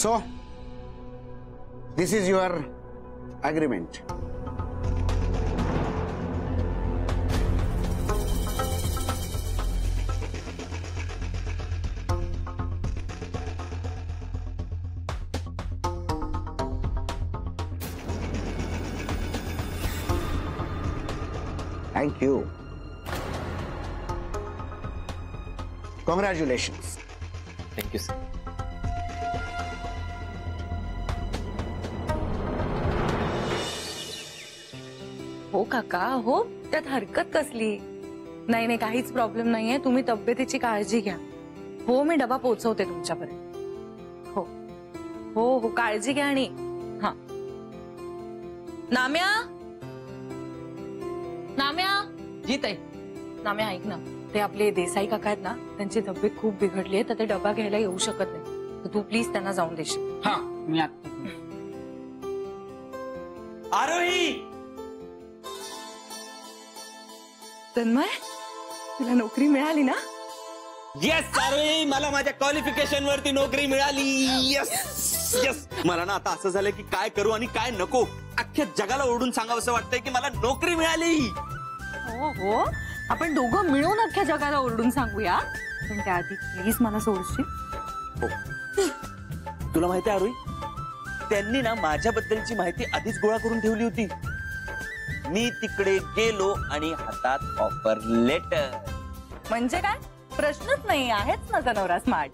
So, this is your agreement. Thank you. Congratulations. Thank you, sir. हो काका, हो त्यात हरकत कसली? नाही नाही, काहीच प्रॉब्लेम नाहीये. तुम्ही तब्येतीची काळजी घ्या. हो, मी डबा पोहोचवते तुमच्यापर्यंत. हो हो हो, काळजी घ्या. आणि हा, नाम्या, नाम्या. जी ताई. नाम्या ऐक ना, ते आपले देसाई काका आहेत ना, त्यांची तब्येत खूप बिघडली आहे, तर ते डबा घ्यायला येऊ शकत नाही. तर तू प्लीज त्यांना जाऊन देशील. हा, मी आता. आरोही, तन्मय, तुला नोकरी मिळाली ना? येस आरोही, मला माझ्या क्वालिफिकेशन वरती नोकरी मिळाली. Yes yes. मला ना आता असं झालंय की काय करू आणि काय नको, अख्ख्या जगाला ओरडून सांगावं वाटतंय की मला नोकरी मिळाली. हो हो, आपण दोघं मिळून अख्ख्या जगाला ओरडून सांगूया. पण त्याआधी प्लीज मला सोडशील? हो. तुला माहिती आहे आरोही, त्यांनी ना माझ्याबद्दलची माहिती आधीच गोळा करून ठेवली होती. मी तिकडे गेलो आणि हातात ऑफर लेटर. म्हणजे काय, प्रश्नच नाही. आहेच माझा नवरा स्मार्ट.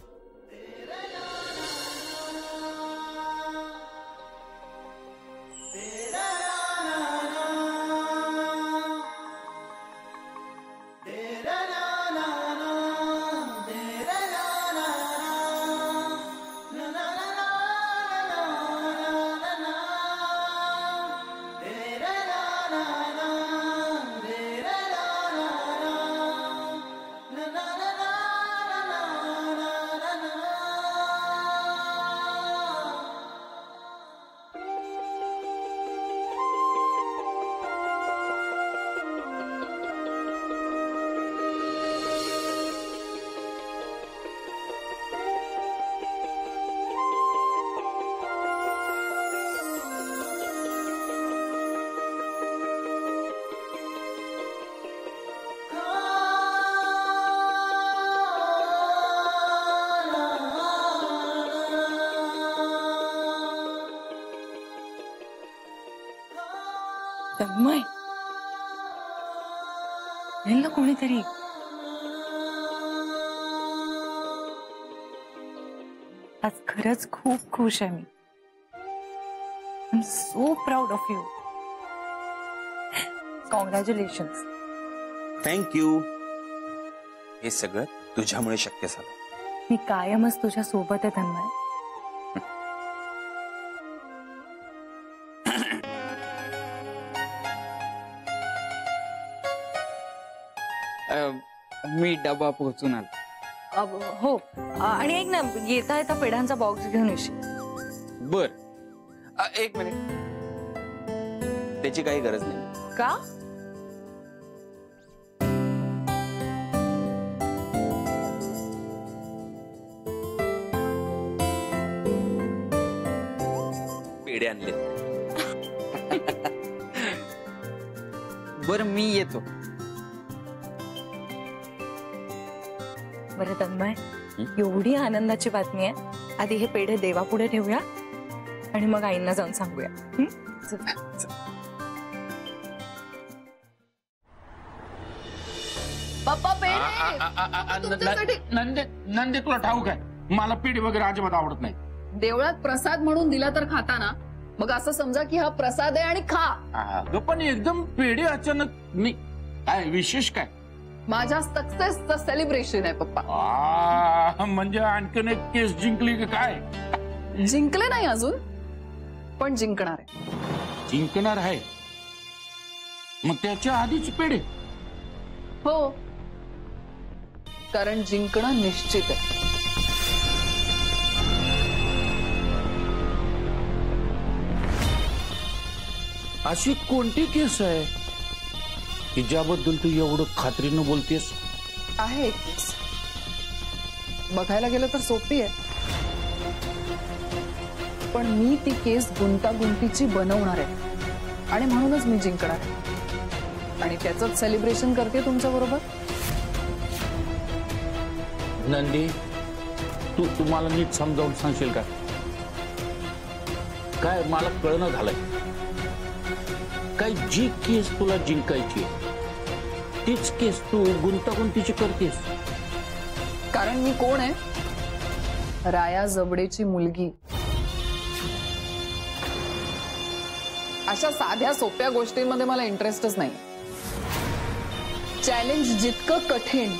तन्मय, येईल ना कोणीतरी. आज खरंच खूप खुश आहे मी. I am so proud of you. Congratulations. Thank you. हे सगळं तुझ्यामुळे शक्य झालं. मी कायमच तुझ्या सोबत आहे तन्मय. मी डबा पोहोचून आलो. हो, आणि एक ना, येता येता पेढ्यांचा बॉक्स घेऊन येशील. बर. एक मिनिट, त्याची काही गरज नाही. का? पेढे आणले. बर, मी येतो. बरं तन्मय, एवढी आनंदाची बातमी आहे. आधी हे पेढे देवापुढे ठेवूया आणि मग आईंना जाऊन सांगूया. पप्पा पेढे. नंदे, तुला ठाऊक आहे, मला पेढे वगैरे अजिबात आवडत नाही. देवळात प्रसाद म्हणून दिला तर खाता ना, मग असं समजा की हा प्रसाद आहे आणि खा. अगं पण एकदम पेढे अचानक मी, काय विशेष काय? माझ्या सक्सेसचं सेलिब्रेशन आहे पप्पा. म्हणजे आणखीन एक केस जिंकली की काय? जिंकले नाही अजून, पण जिंकणार आहे. जिंकणार आहे? मग त्याच्या आधीच पेढे? हो, कारण जिंकणं निश्चित आहे. अशी कोणती केस आहे की ज्याबद्दल तू एवढं खात्रीनं बोलतेस? आहे एक केस, बघायला गेलं तर सोपी आहे, पण मी ती केस गुंतागुंतीची बनवणार आहे आणि म्हणूनच मी जिंकणार आहे आणि त्याचंच सेलिब्रेशन करते तुमच्या बरोबर. नंदी, तू तुम्हाला नीट समजावून सांगशील का? काय मला कळणं झालंय. काय जी केस तुला जिंकायची तीच केस तू गुंतागुंतीची करतेस? कारण मी कोण आहे? राया जबडेची मुलगी. अशा साध्या सोप्या गोष्टींमध्ये मला इंटरेस्टच नाही. चॅलेंज जितकं कठीण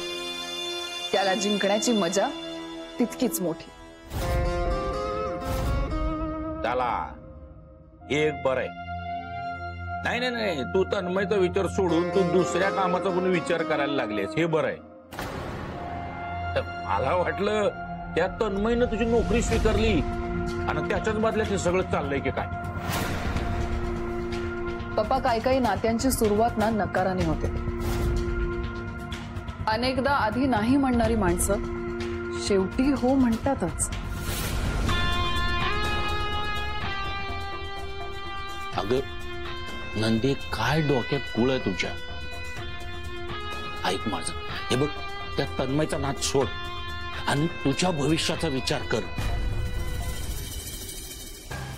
त्याला जिंकण्याची मजा तितकीच मोठी. त्याला एक बरं आहे. नाही नाही नाही, तू तन्मयचा विचार सोडून तू दुसऱ्या कामाचा पण विचार करायला लागलेस, हे बरं आहे. मला वाटलं त्या तन्मयनं तुझी नोकरी स्वीकारली आणि त्याच्याच बदल्यात हे सगळं चाललंय की काय. पप्पा, काही काही नात्यांची सुरुवात ना नकाराने होते. अनेकदा आधी नाही म्हणणारी माणसं शेवटी हो म्हणतातच. अगं नंदी, काय डोक्यात कुळ आहे तुझ्या? ऐक माझं, हे बघ, त्या तन्मयचा नाद सोड आणि तुझ्या भविष्याचा विचार कर.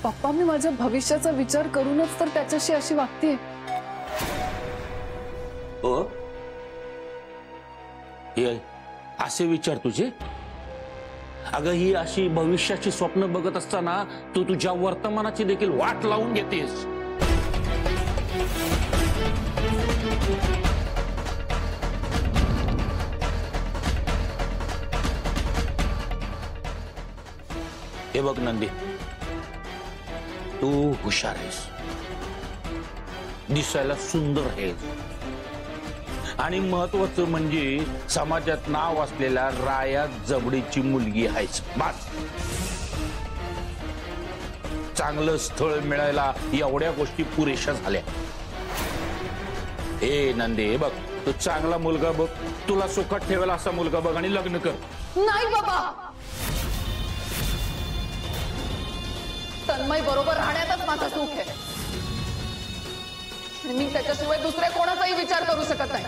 पप्पा, मी माझ्या भविष्याचा विचार करूनच तर त्याच्याशी अशी वागतेय. हे असे विचार तुझे? अगं, ही अशी भविष्याची स्वप्न बघत असताना तू तुझ्या वर्तमानाची देखील वाट लावून घेतेस. हे बघ नंदी, तू हुशार आहेस, दिसायला सुंदर आहेस आणि महत्वाचं म्हणजे समाजात नाव असलेल्या राया जबडेची मुलगी आहेस. बस, चांगलं स्थळ मिळायला एवढ्या गोष्टी पुरेशा झाल्या. हे नंदी, हे बघ, तू चांगला मुलगा बघ, तुला सुखात ठेवेल असा मुलगा बघ आणि लग्न कर. नाही बाबा, तन्मय बरोबर राहण्यातच माझं सुख आहे. मी त्याच्याशिवाय दुसऱ्या कोणाचाही विचार करू शकत नाही.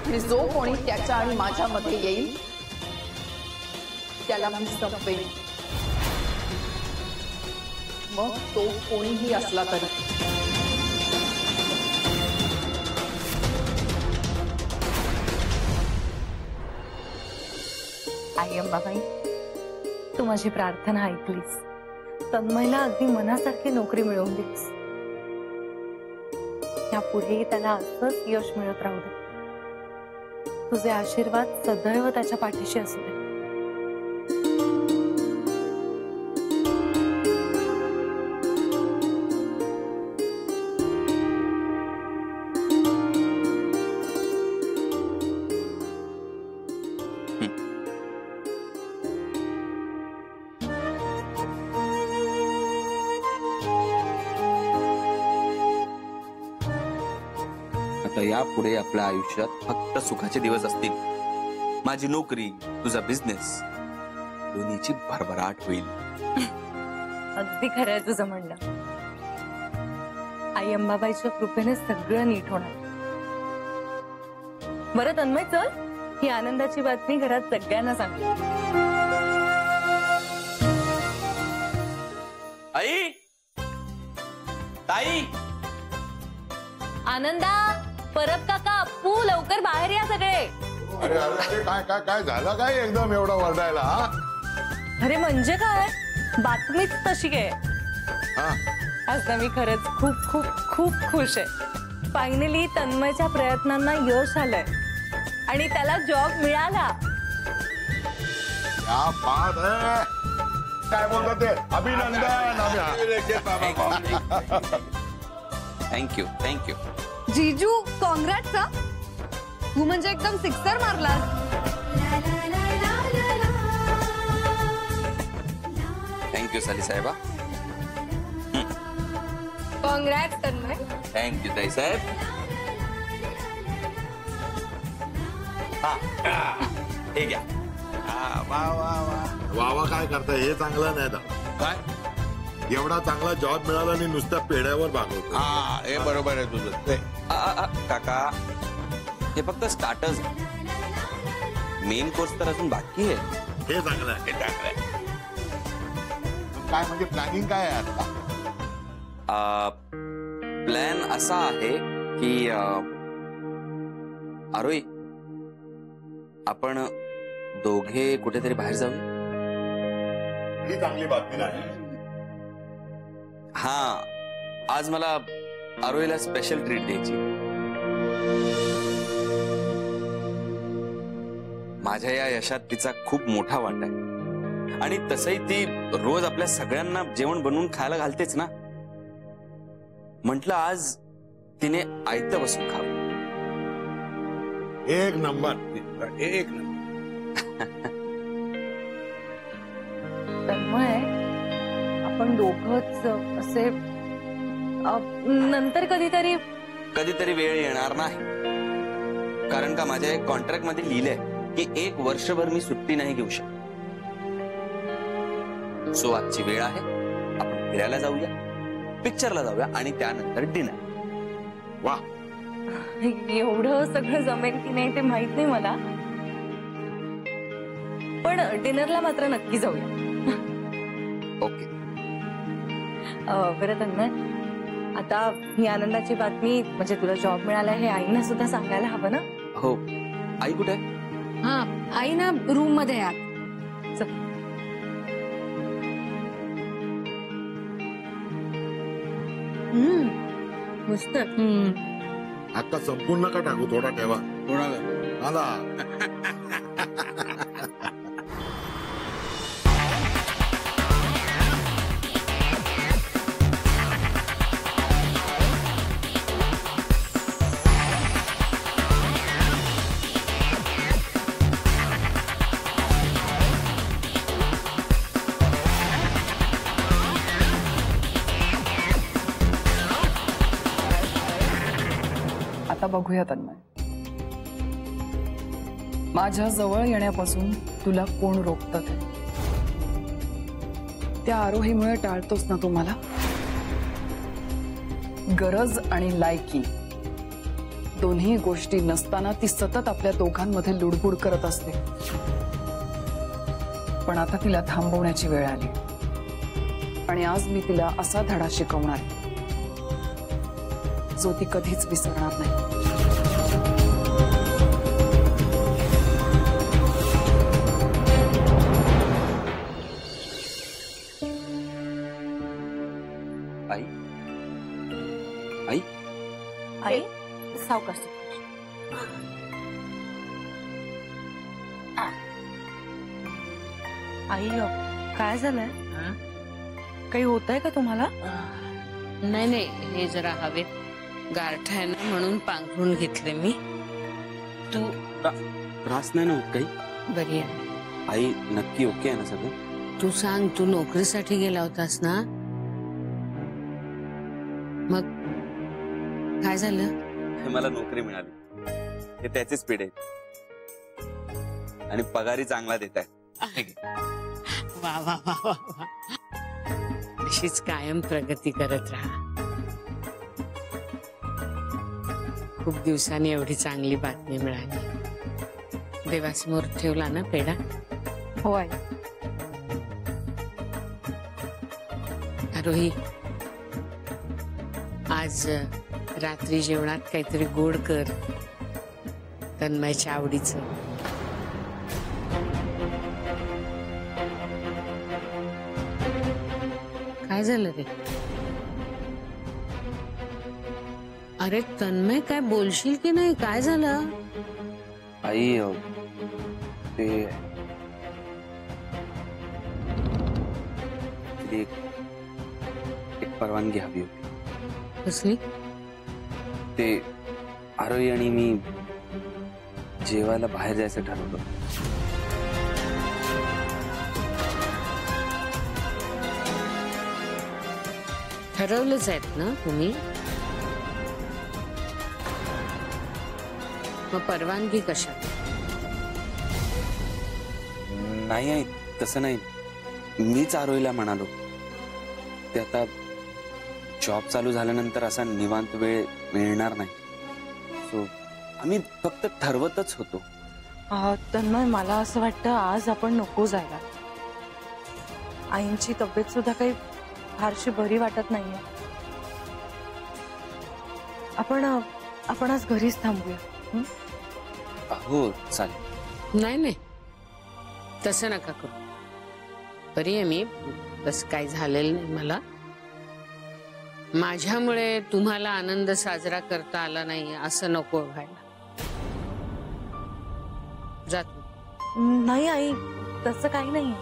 आणि जो कोणी त्याच्या आणि माझ्यामध्ये येईल त्याला मी संपवेन, मग तो कोणीही असला तरी. आई अंबाबाई, तू माझी प्रार्थना ऐकलीस. तन्मयला अगदी मनासारखी नोकरी मिळवून दिलीस. यापुढेही त्याला असंच यश मिळत राहू दे. तुझे आशीर्वाद सदैव त्याच्या पाठीशी असू दे. आता यापुढे आपल्या आयुष्यात फक्त सुखाचे दिवस असतील. माझी नोकरी, तुझा बिझनेस, दोन्हीची भरभराट होईल. अगदी खरं आहे तुझं म्हणणं. आई अंबाबाईच्या कृपेने सगळं नीट होणार. बरं तन्मय, चल, ही आनंदाची बातमी घरात सगळ्यांना सांग. आई, ताई, आनंदा, परब काका, अप्पू, लवकर बाहेर या सगळे. अरे अरे, काय काय काय झालं काय एकदम एवढा वरडायला? अरे म्हणजे काय, बातमीच तशी आहे. आज ना मी खरंच खूप खूप खूप खुश आहे. फायनली तन्मयच्या प्रयत्नांना यश आलंय आणि त्याला जॉब मिळाला. क्या बात है, काय बोलतात ते? अभिनंदन. Thank you thank you. जीजू, कॉंग्रॅट्स. तू म्हणजे एकदम सिक्सर मारला. थँक्यू साली साहेबा. कॉंग्रॅट्स तन्मय. थँक्यू ताई साहेब. हा, हे घ्या. वा वा वा वा वा काय करताय हे चांगलं नाही ना. काय एवढा चांगला जॉब मिळाला आणि नुसत्या पेढ्यावर भागवतो. हा हे बरोबर आहे तुझं. ते काका हे फक्त स्टार्टर्स, मेन कोर्स तर अजून बाकी आहे. हे चांगलं आहे. हे चांगलं आहे. काय म्हणजे प्लॅनिंग काय आहे आता? प्लॅन असा आहे की आरोही आपण दोघे कुठेतरी बाहेर जाऊ. ही चांगली बातमी नाही. हा आज मला आरोहीला स्पेशल ट्रीट द्यायची. माझ्या या यशात तिचा खूप मोठा वाटा आहे आणि तसंही ती रोज आपल्या सगळ्यांना जेवण बनवून खायला घालतेच ना. म्हटलं आज तिने आयतं बसून खावं. एक नंबर. एक नंबर. तन्मय, आपण दोघच असे नंतर कधीतरी वेळ येणार नाही. कारण का माझ्या एक कॉन्ट्रॅक्ट मध्ये लिहिलंय की 1 वर्षभर मी सुट्टी नाही घेऊ शकत. सो आजची वेळ आहे, आपण फिरायला जाऊया, पिक्चरला जाऊया आणि त्यानंतर डिनर. वा. एवढं सगळं जमेल की नाही ते माहित नाही मला, पण डिनरला मात्र नक्की जाऊया. ओके. बरं तन्मय, आता ही आनंदाची बातमी म्हणजे तुला जॉब मिळाला हे आईना सुद्धा सांगायला हवं ना. हो. आई कुठे आहे? हा आई ना रूम मध्ये आत. मस्त. आता संपूर्ण का टाकू, थोडा ठेवा. कोणाला? आला. आता बघूया तन्मय, माझ्या जवळ येण्यापासून तुला कोण रोखतं ते. त्या आरोहीमुळे टाळतोस ना तुम्हाला. गरज आणि लायकी दोन्ही गोष्टी नसताना ती सतत आपल्या दोघांमध्ये लुडबुड करत असते. पण आता तिला थांबवण्याची वेळ आली आणि आज मी तिला असा धडा शिकवणार जो ती कधीच विसरणार नाही. आई आई आई सावकाश. आई काय झालंय? काही होतंय का तुम्हाला? नाही नाही, हे जरा हवेत गारठ आहे ना म्हणून पांघरून घेतले मी. तू त्रास नाही ना होत काही? बरी आहे आई? नक्की ओके आहे ना सगळं? तू सांग, तू नोकरीसाठी गेला होतास ना, मग काय झालं? मला नोकरी मिळाली. हे त्याची स्पीड आहे आणि पगारी चांगला देत आहे. वा वा वा वा वा. अशीच कायम प्रगती करत राहा. खूप दिवसांनी एवढी चांगली बातमी मिळाली. देवासमोर ठेवला ना पेढा? हो आई. आरोही, आज रात्री जेवणात काहीतरी गोड कर, तन्मयच्या आवडीचं. काय झालं रे? अरे तन्मय, काय बोलशील की नाही? काय झालं? आई ते एक परवानगी हवी होती. कसली? ते आरोही आणि मी जेवायला बाहेर जायचं ठरवलं. ठरवलंच आहेत ना तुम्ही? मग परवानगी कशा? नाही आहे, तसं नाही. मीच आरोहीला म्हणालो ते आता जॉब चालू झाल्यानंतर असा निवांत वेळ मिळणार नाही. सो आम्ही फक्त ठरवतच होतो. तन्मय, मला असं वाटतं आज आपण नको जायला. आईंची तब्येत सुद्धा काही फारशी बरी वाटत नाहीये. आपण आज घरीच थांबूया. हो चालेल. नाही नाही, तसं नका करू. बरी आहे मी, तसं काही झालेलं नाही मला. माझ्यामुळे तुम्हाला आनंद साजरा करता आला नाही असं नको व्हायला. जातो. नाही आई, तसं काही नाही.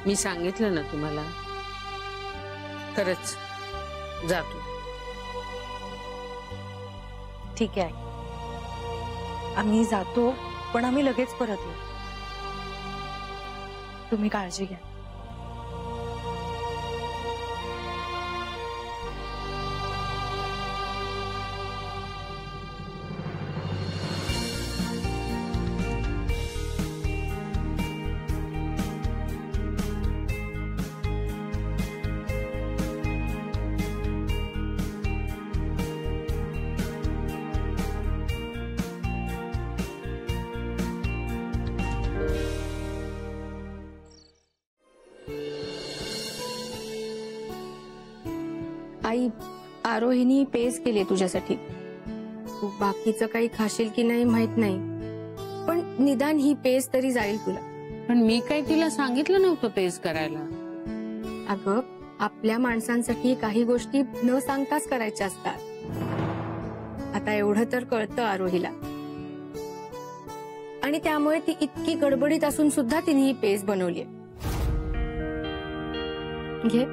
मी सांगितलं ना तुम्हाला, खरंच जातो. ठीक आहे, आम्ही जातो, पण आम्ही लगेच परत येऊ. तुम्ही काळजी घ्या. आई, आरोहीने पेज केली तुझ्यासाठी. तू बाकीचं काही खाशील की नाही माहित नाही, पण निदान ही पेज तरी जाईल तुला. पण मी काही तिला सांगितलं नव्हतं पेज करायला. अगं, आपल्या माणसांसाठी काही गोष्टी न सांगताच करायच्या असतात. आता एवढं तर कळतं आरोहीला, आणि त्यामुळे ती इतकी गडबडीत असून सुद्धा तिने ही पेज बनवली. घे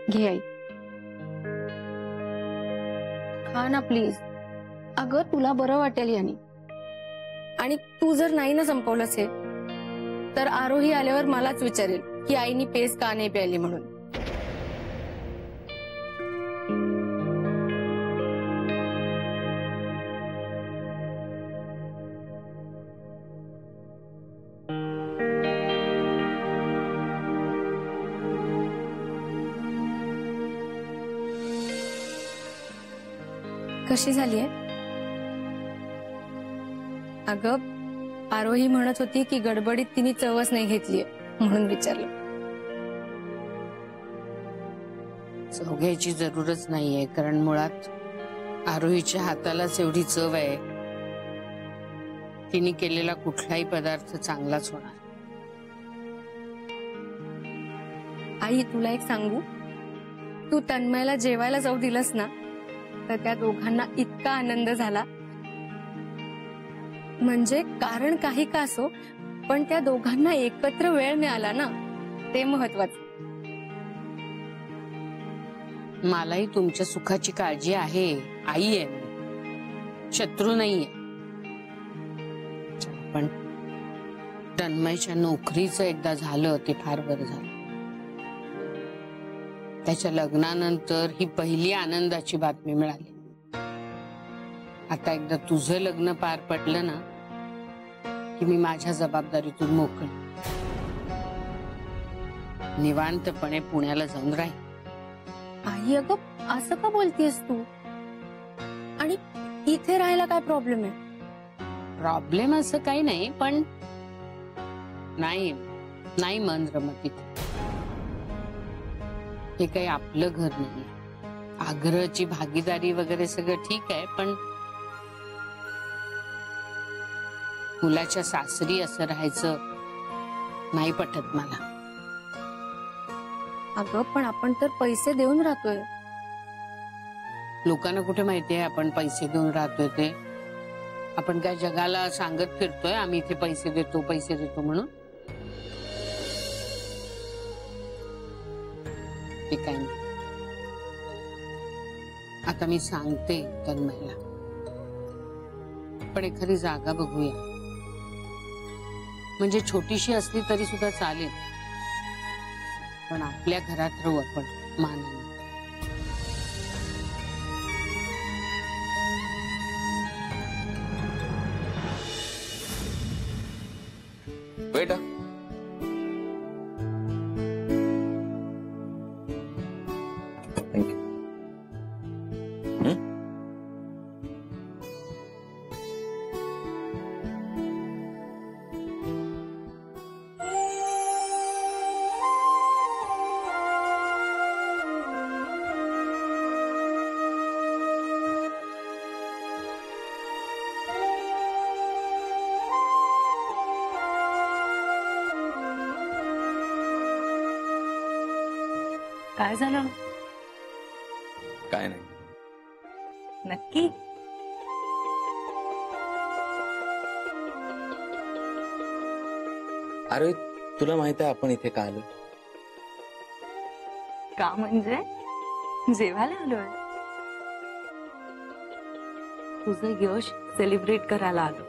घे आई, खा ना प्लीज. अगं, तुला बरं वाटेल याने. आणि तू जर नाही ना संपवलंस हे, तर आरोही आल्यावर मलाच विचारेल की आईनी पेज का नाही प्यायली म्हणून. कशी झालीये? अगं, आरोही म्हणत होती की गडबडीत तिने चवच नाही घेतलीये म्हणून विचारलं. चव घ्यायची जरूरच नाहीये, कारण मुळात आरोहीच्या हातालाच एवढी चव आहे. तिने केलेला कुठलाही पदार्थ चांगलाच होणार. आई, तुला एक सांगू, तू तन्मयला जेवायला जाऊ दिलंस ना, तर त्या दोघांना इतका आनंद झाला. म्हणजे कारण काही का असो, पण त्या दोघांना एकत्र वेळ मिळाला ना, ते महत्वाचं. मलाही तुमच्या सुखाची काळजी आहे. आई आहे, शत्रू नाहीये. पण तन्मयच्या नोकरीचं एकदा झालं ते फार बरं झालं. त्याच्या लग्नानंतर ही पहिली आनंदाची बातमी मिळाली. आता एकदा तुझं लग्न पार पडलं ना, की मी माझ्या जबाबदारीतून मोकळी निवांतपणे पुण्याला जाऊन राहील. आई, अगं, असं का बोलतीयस तू? आणि इथे राहायला काय प्रॉब्लेम आहे? प्रॉब्लेम असं काही नाही, पण नाही मन रमत इथे. हे काही आपलं घर नाही. आग्रहाची भागीदारी वगैरे सगळं ठीक आहे, पण मुलाच्या सासरी असं राहायचं नाही पटत मला. अगं, पण आपण तर पैसे देऊन राहतोय. लोकांना कुठे माहितीये आपण पैसे देऊन राहतोय ते? आपण काय जगाला सांगत फिरतोय आम्ही इथे पैसे देतो म्हणून? ते काही नाही. आता मी सांगते तन्मयला, पण एखादी जागा बघूया. म्हणजे छोटीशी असली तरी सुद्धा चालेल, पण आपल्या घरात राहू आपण मानाने. बेटा थँक्यू. काय झालं काय नाही. नक्की? अरे तुला माहित आहे आपण इथे का आलो? का म्हणजे जेवायला आलोय. तुझं यश सेलिब्रेट करायला आलो.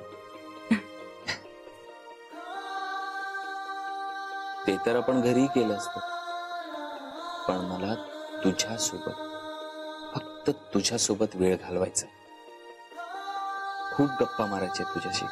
ते तर आपण घरी केलं असतं, पण मला तुझ्यासोबत, फक्त तुझ्यासोबत वेळ घालवायचा. खूप गप्पा मारायच्या तुझ्याशी.